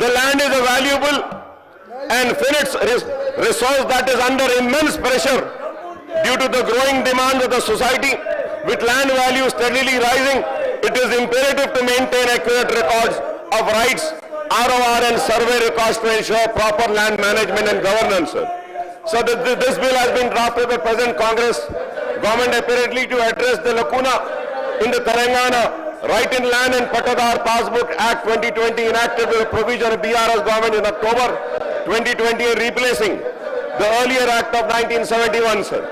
The land is a valuable and finite resource that is under immense pressure due to the growing demands of the society. With land value steadily rising, it is imperative to maintain accurate records of rights, ROR and survey records to ensure proper land management and governance. So this bill has been drafted by present Congress government apparently to address the lacuna in the Telangana Right in Land and Patadar Passbook Act 2020 enacted with a provision of BRS government in October 2020 replacing the earlier Act of 1971, sir.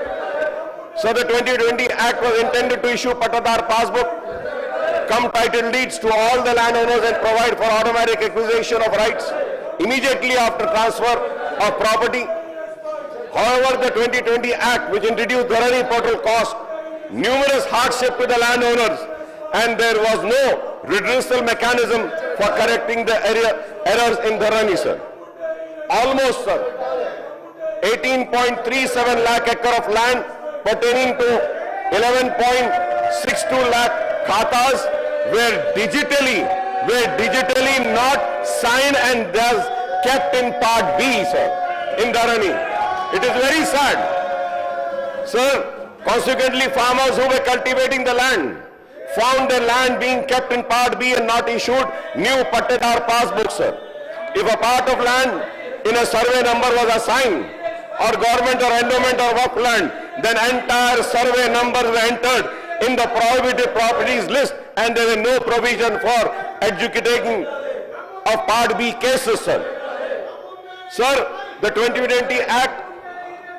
So the 2020 Act was intended to issue Patadar Passbook, come title deeds to all the landowners and provide for automatic acquisition of rights immediately after transfer of property. However, the 2020 Act, which introduced Dharani portal, caused numerous hardship to the landowners, and there was no redressal mechanism for correcting the errors in Dharani, sir. Almost, sir, 18.37 lakh acre of land pertaining to 11.62 lakh khatas were digitally not signed and thus kept in Part B, sir, in Dharani. It is very sad, sir. Consequently, farmers who were cultivating the land found their land being kept in Part B and not issued new Patadar passbooks, sir. If a part of land in a survey number was assigned, or government or endowment or work land, then entire survey numbers were entered in the prohibited properties list, and there were no provision for adjudicating of Part B cases, sir. Sir, the 2020 Act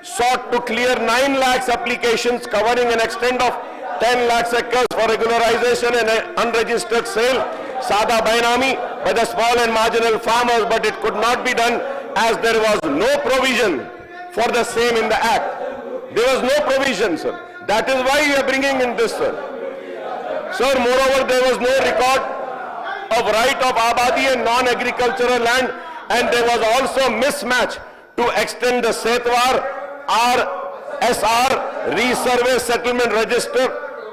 sought to clear 9 lakhs applications covering an extent of 10 lakhs acres for regularization and unregistered sale, Sada Bainami, by the small and marginal farmers, but it could not be done as there was no provision for the same in the Act. There was no provision, sir. That is why we are bringing in this, sir. Sir, moreover, there was no record of right of Abadi and non-agricultural land, and there was also mismatch to extend the Setwar RSR resurvey settlement register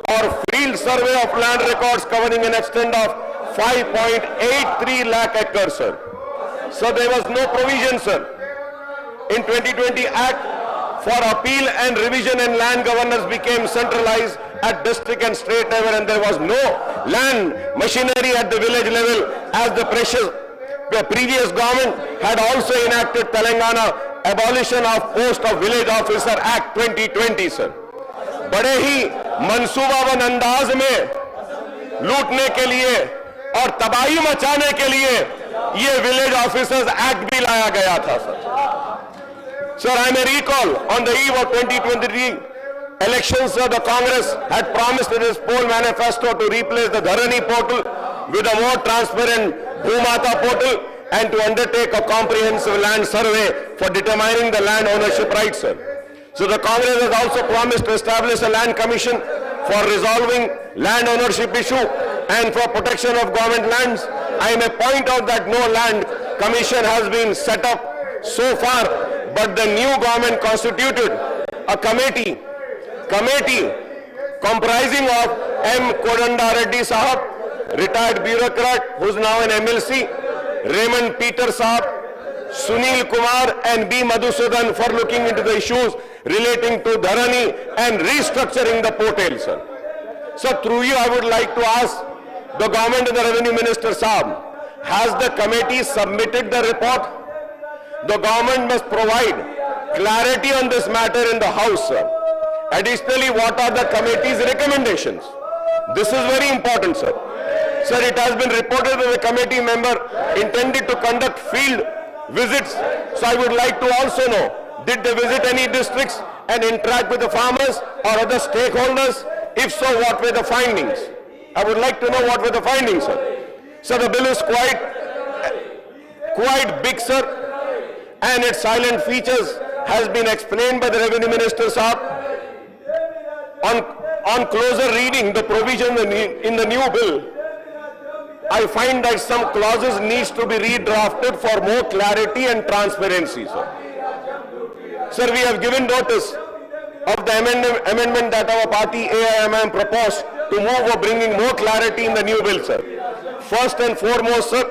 or field survey of land records covering an extent of 5.83 lakh acres, sir. So there was no provision, sir, in 2020 Act for appeal and revision, and land governance became centralized at district and state level, and there was no land machinery at the village level, as the previous government had also enacted Telangana Abolition of Post of Village Officer Act 2020, sir. बड़े ही मंसूबाबंद अंदाज में लूटने के लिए और तबाही मचाने के लिए ये विलेज ऑफिसर्स एक्ट भी लाया गया था, sir. Sir, I may recall on the eve of 2023 elections, sir, the Congress had promised in its poll manifesto to replace the Dharani portal with a more transparent Bhumata portal and to undertake a comprehensive land survey for determining the land ownership rights, sir. So the Congress has also promised to establish a land commission for resolving land ownership issue and for protection of government lands. I may point out that no land commission has been set up so far, but the new government constituted a committee comprising of M. Kodanda Reddy Sahab, retired bureaucrat who is now an MLC, Raymond Peter Sahab, Sunil Kumar and B. Madhusudan for looking into the issues relating to Dharani and restructuring the portal, sir. So through you, I would like to ask the government and the Revenue Minister Sahab, has the committee submitted the report? The government must provide clarity on this matter in the House, sir. Additionally, what are the committee's recommendations? This is very important, sir. Sir, it has been reported that the committee member intended to conduct field visits. So I would like to also know, did they visit any districts and interact with the farmers or other stakeholders? If so, what were the findings? I would like to know what were the findings, sir. So the bill is quite big, sir, and its silent features has been explained by the Revenue Minister, Sahab. On closer reading the provision in the new bill, I find that some clauses needs to be redrafted for more clarity and transparency, sir. Sir, we have given notice of the amendment that our party AIMM proposed to move for bringing more clarity in the new bill, sir. First and foremost, sir,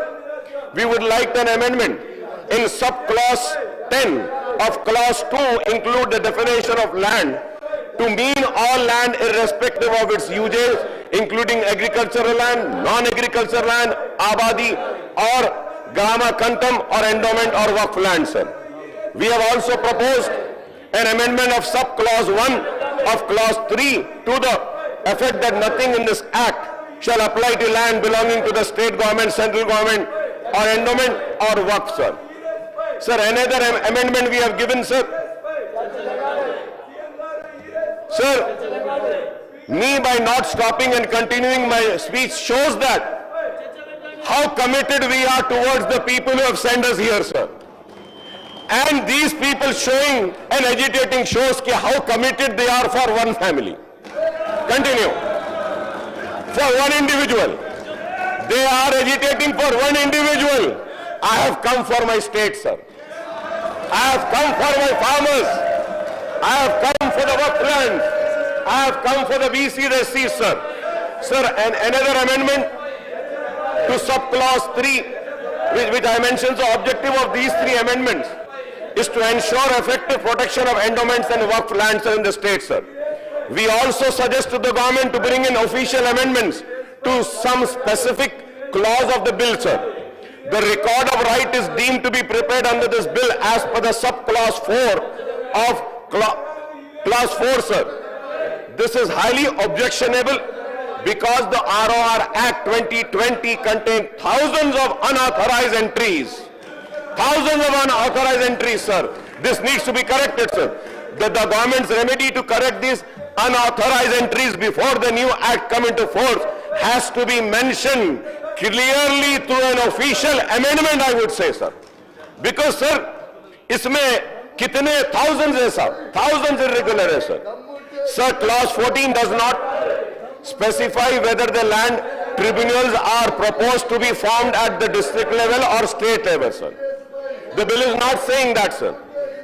we would like an amendment in sub-clause 10 of clause 2 include the definition of land to mean all land irrespective of its uses, including agricultural land, non-agricultural land, abadi or grama kantam or endowment or waqf land, sir. We have also proposed an amendment of sub-clause 1 of clause 3 to the effect that nothing in this act shall apply to land belonging to the state government, central government or endowment or waqf, sir. Sir, another amendment we have given, sir. Sir, me by not stopping and continuing my speech shows that how committed we are towards the people who have sent us here, sir. And these people showing and agitating shows how committed they are for one family. Continue. For one individual. They are agitating for one individual. I have come for my state, sir. I have come for my farmers. I have come for the waqf lands. I have come for the BC SCs, sir. Sir, and another amendment to sub-clause 3, which I mentioned, the objective of these 3 amendments is to ensure effective protection of endowments and waqf lands in the state, sir. We also suggest to the government to bring in official amendments to some specific clause of the bill, sir. The record of right is deemed to be prepared under this bill as per the sub-clause 4 of clause 4, sir. This is highly objectionable because the ROR Act 2020 contains thousands of unauthorized entries. Thousands of unauthorized entries, sir. This needs to be corrected, sir. The government's remedy to correct these unauthorized entries before the new act come into force has to be mentioned clearly through an official amendment, I would say, sir. Because, sir, इसमें कितने thousands है, sir? Thousands irregular है, sir. Sir, clause 14 does not specify whether the land tribunals are proposed to be formed at the district level or state level, sir. The bill is not saying that, sir.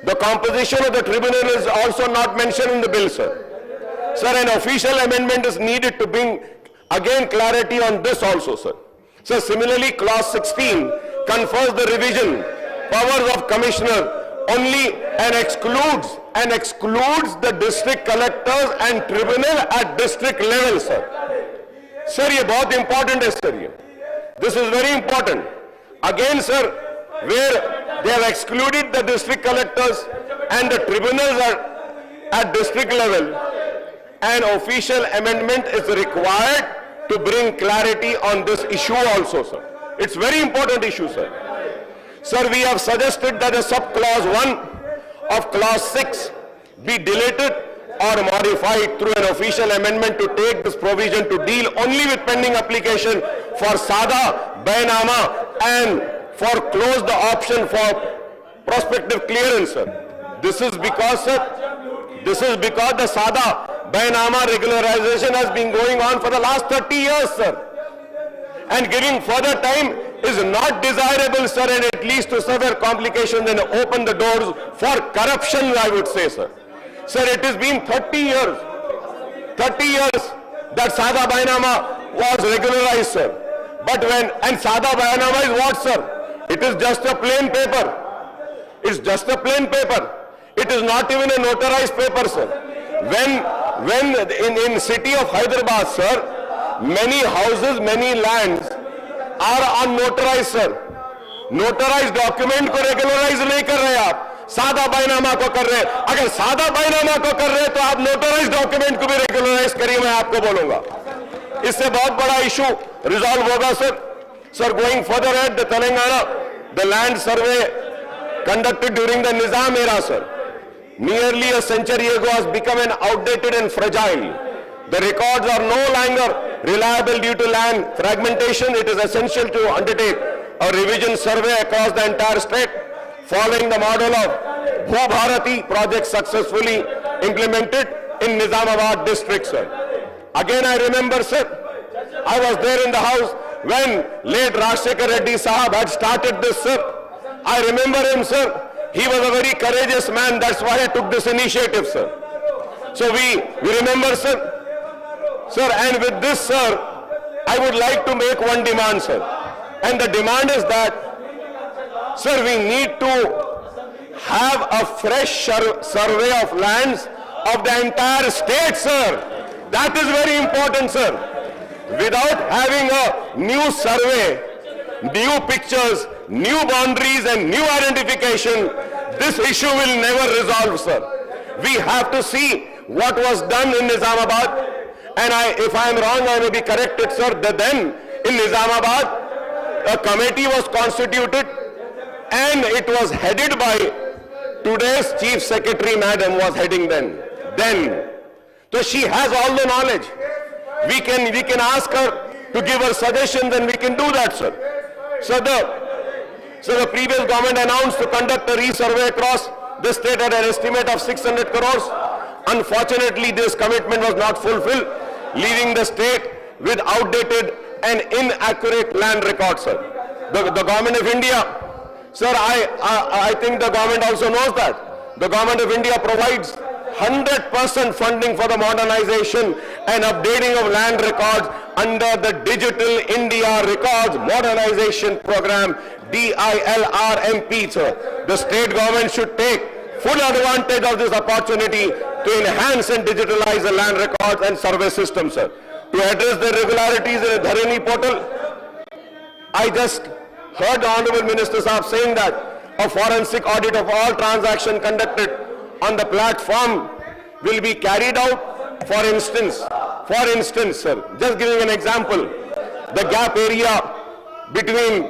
The composition of the tribunal is also not mentioned in the bill, sir. Sir, an official amendment is needed to bring again clarity on this also, sir. So similarly, clause 16 confers the revision powers of commissioner only and excludes the district collectors and tribunal at district level, sir. Sir, ये बहुत important है, sir. ये. This is very important. Again, sir, where they have excluded the district collectors and the tribunals are at district level, an official amendment is required to bring clarity on this issue also, sir. It's very important issue, sir. Sir, we have suggested that the sub-clause 1 of clause 6 be deleted or modified through an official amendment to take this provision to deal only with pending application for Sada, Bainama and for close the option for prospective clearance, sir. This is because, sir, the Sada, Bainama regularization has been going on for the last 30 years, sir. And giving further time is not desirable, sir, and it leads to severe complications and open the doors for corruption, I would say, sir. Sir, it has been 30 years that Sada Bainama was regularized, sir. But and Sada Bainama is what, sir? It is just a plain paper. It's just a plain paper. It is not even a notarized paper, sir. When in city of Hyderabad, sir, many houses, many lands are unnotarized, sir. Notarized document को regularize नहीं कर रहे आप, सादा बायनामा को कर रहे. अगर सादा बायनामा को कर रहे तो आप notarized document को भी regularize करिए, मैं आपको बोलूँगा. इससे बहुत बड़ा issue resolve होगा, sir. Sir, going further ahead, the Telangana, the land survey conducted during the Nizam era, sir, nearly a century ago has become an outdated and fragile. The records are no longer reliable due to land fragmentation. It is essential to undertake a revision survey across the entire state, following the model of Bhu Bharati project successfully implemented in Nizamabad district, sir. Again, I remember, sir, I was there in the house when late Rajshekhar Reddy Sahab had started this, sir. I remember him, sir. He was a very courageous man. That's why he took this initiative, sir. So we remember, sir. Sir, and with this, sir, I would like to make one demand, sir. And the demand is that Sir, we need to have a fresh survey of lands of the entire state, sir. That is very important, sir. Without having a new survey, new pictures, new boundaries and new identification, this issue will never resolve, sir. We have to see what was done in Nizamabad, and if I am wrong, I may be corrected, sir, that then in Nizamabad, a committee was constituted and it was headed by today's Chief Secretary, madam, was heading then. So she has all the knowledge. We can ask her to give her suggestions and we can do that, sir. So the previous government announced to conduct a resurvey across the state at an estimate of 600 crores. Unfortunately, this commitment was not fulfilled, leaving the state with outdated and inaccurate land records, sir. The government of India, sir, I think the government also knows that. The government of India provides 100% funding for the modernization and updating of land records under the Digital India Records Modernization Program, DILRMP, sir. The state government should take full advantage of this opportunity to enhance and digitalize the land records and survey system, sir. To address the irregularities in the Dharani portal, I just heard the Honorable Minister Saab saying that a forensic audit of all transactions conducted on the platform will be carried out. For instance, sir, just giving an example, the gap area between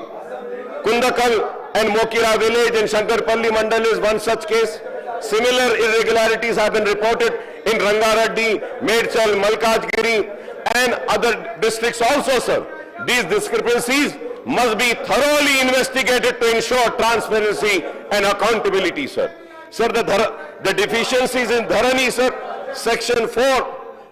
Kundakal and Mokira village in Shankarpalli Mandal is one such case. Similar irregularities have been reported in Rangareddy, Medchal, Malkajgiri and other districts also, sir. These discrepancies must be thoroughly investigated to ensure transparency and accountability, sir. Sir, the deficiencies in Dharani, sir, section 4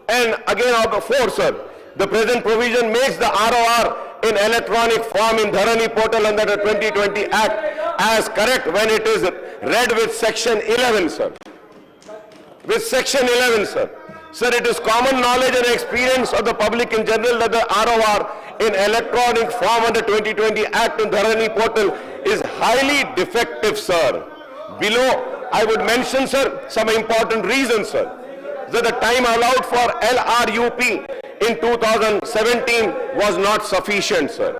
and again out of 4, sir. The present provision makes the ROR in electronic form in Dharani portal under the 2020 Act as correct when it is read with section 11, sir. With section 11, sir. Sir, it is common knowledge and experience of the public in general that the ROR in electronic form under 2020 Act in Dharani portal is highly defective, sir. Below, I would mention, sir, some important reasons, sir. That the time allowed for LRUP in 2017 was not sufficient, sir.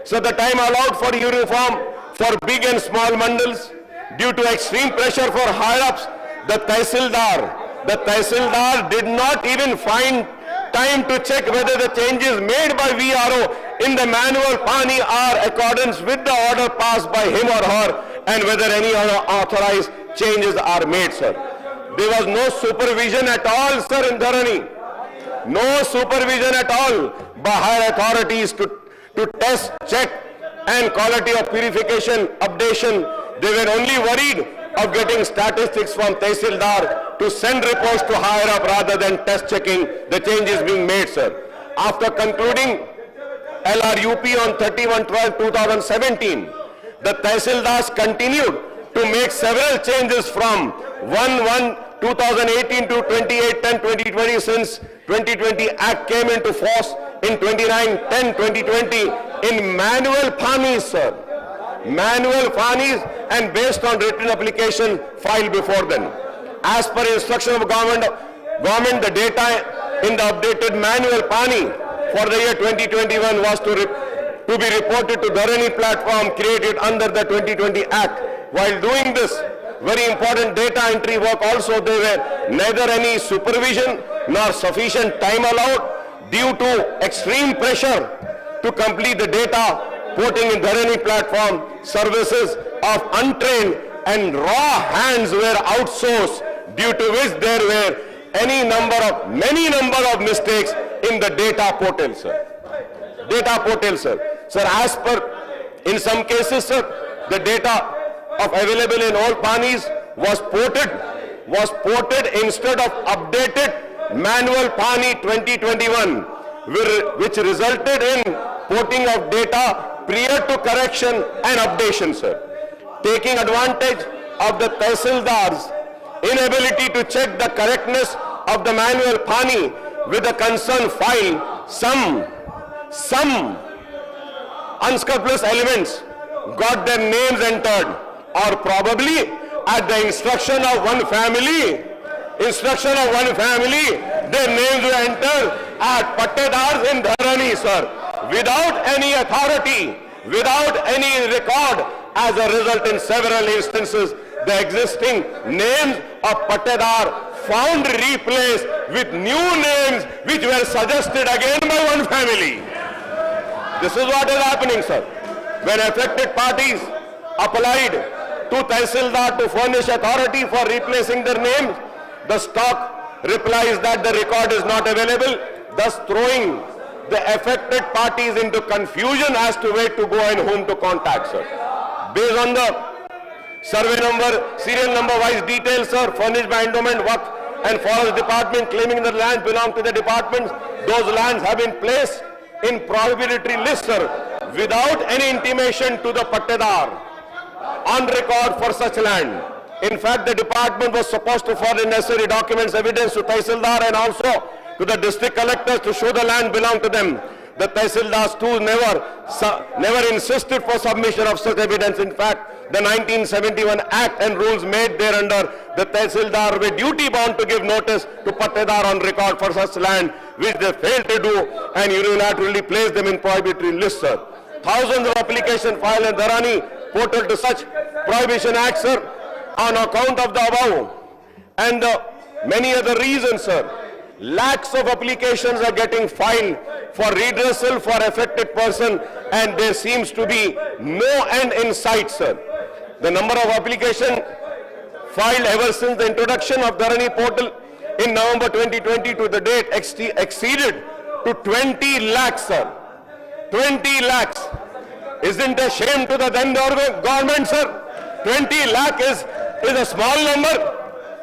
So the time allowed for uniform for big and small mandals due to extreme pressure for higher-ups, the Tehsildar did not even find time to check whether the changes made by VRO in the manual Pani are accordance with the order passed by him or her and whether any other authorized changes are made, sir. There was no supervision at all, sir, in Dharani. No supervision at all by higher authorities to test, check and quality of purification, updation. They were only worried of getting statistics from Tehsildar to send reports to higher up rather than test checking the changes being made, sir. After concluding LRUP on 31/12/2017, the Tehsildars continued to make several changes from 1/1/2018 to 28/10/2020 since 2020 Act came into force in 29/10/2020 in manual Panis, sir. Manual Panis and based on written application filed before then. As per instruction of government, the data in the updated manual Pani for the year 2021 was to be reported to Dharani platform created under the 2020 Act. While doing this very important data entry work also, there were neither any supervision nor sufficient time allowed due to extreme pressure to complete the data porting in Dharani platform. Services of untrained and raw hands were outsourced, due to which there were many number of mistakes in the data portal, sir. Data portal, sir. Sir, as per, in some cases, sir, the data of available in all Panis was ported instead of updated manual Pani 2021, which resulted in porting of data prior to correction and updation, sir. Taking advantage of the Tehsildar's inability to check the correctness of the manual Pani with the concerned file, some unscrupulous elements got their names entered, or probably at the instruction of one family, their names were entered at Pattedars in Dharani, sir, without any authority, without any record. As a result, in several instances, the existing names of Pattedar found replaced with new names which were suggested again by one family. This is what is happening, sir. When affected parties applied to Tehsildar to furnish authority for replacing their names, the stock replies that the record is not available, thus throwing the affected parties into confusion as to where to go and whom to contact, sir. Based on the survey number, serial number wise details, sir, furnished by Endowment, Waqf and Forest Department claiming the lands belong to the departments, those lands have been placed in prohibitory list, sir, without any intimation to the Pattedar on record for such land. In fact, the department was supposed to forward necessary documents, evidence to Tehsildar and also to the district collectors to show the land belonged to them. The Tehsildars too never insisted for submission of such evidence. In fact, the 1971 Act and rules made thereunder, the Tehsildar were duty bound to give notice to Pattedar on record for such land, which they failed to do and unilaterally placed them in prohibitory list, sir. Thousands of applications filed in Dharani portal to such prohibition acts, sir, on account of the above and many other reasons, sir. Lakhs of applications are getting filed for redressal for affected person, and there seems to be no end in sight, sir. The number of applications filed ever since the introduction of Dharani portal in November 2020 to the date exceeded to 20 lakhs, sir. 20 lakhs. Isn't a shame to the then government, sir? 20 lakh is a small number.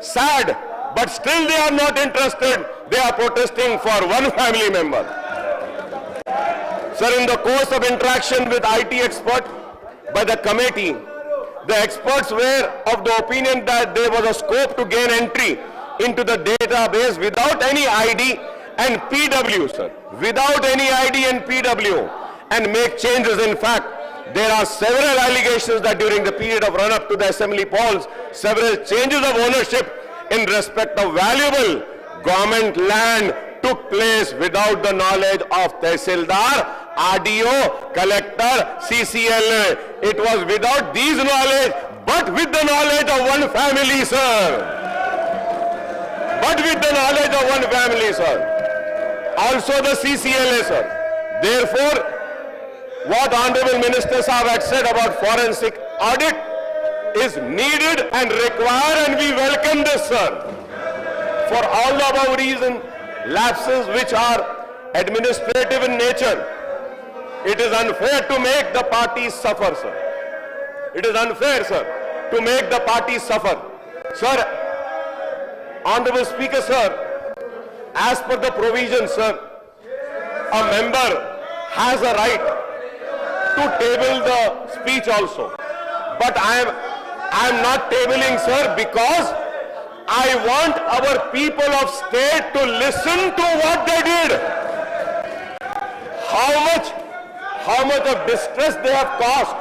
Sad. But still they are not interested. They are protesting for one family member. Sir, in the course of interaction with IT expert by the committee, the experts were of the opinion that there was a scope to gain entry into the database without any ID and PW, sir. Without any ID and PW, and make changes. In fact, there are several allegations that during the period of run-up to the assembly polls, several changes of ownership in respect of valuable government land took place without the knowledge of Tehsildar, RDO, collector, CCLA. It was without these knowledge, but with the knowledge of one family, sir. But with the knowledge of one family, sir. Also the CCLA, sir. Therefore, what Honorable Minister Sahab had said about forensic audit is needed and required, and we welcome this, sir. For all the above reasons, lapses which are administrative in nature, it is unfair to make the parties suffer, sir. It is unfair, sir, to make the parties suffer. Sir, Honorable Speaker, sir, as per the provision, sir, a member has a right to table the speech also. But I am not tabling, sir, because I want our people of state to listen to what they did. How much of distress they have caused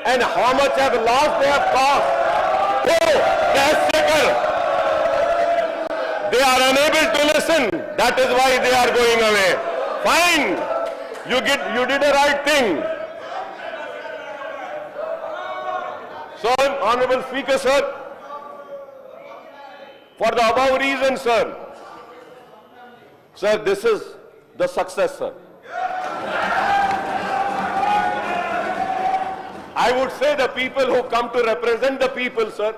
and how much of loss they have caused. Oh, they are unable to listen. That is why they are going away. Fine. You did the right thing. So, Honorable Speaker, sir, for the above reason, sir, this is the success, sir. I would say the people who come to represent the people, sir,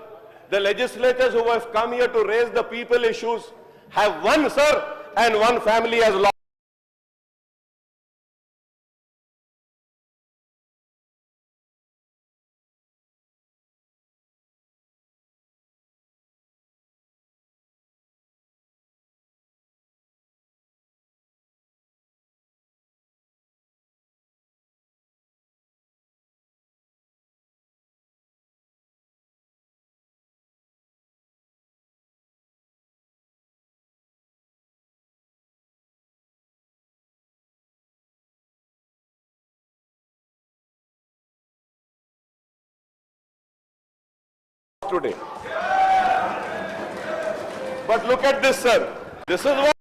the legislators who have come here to raise the people issues have won, sir, and one family has lost. today. But look at this, sir. This is what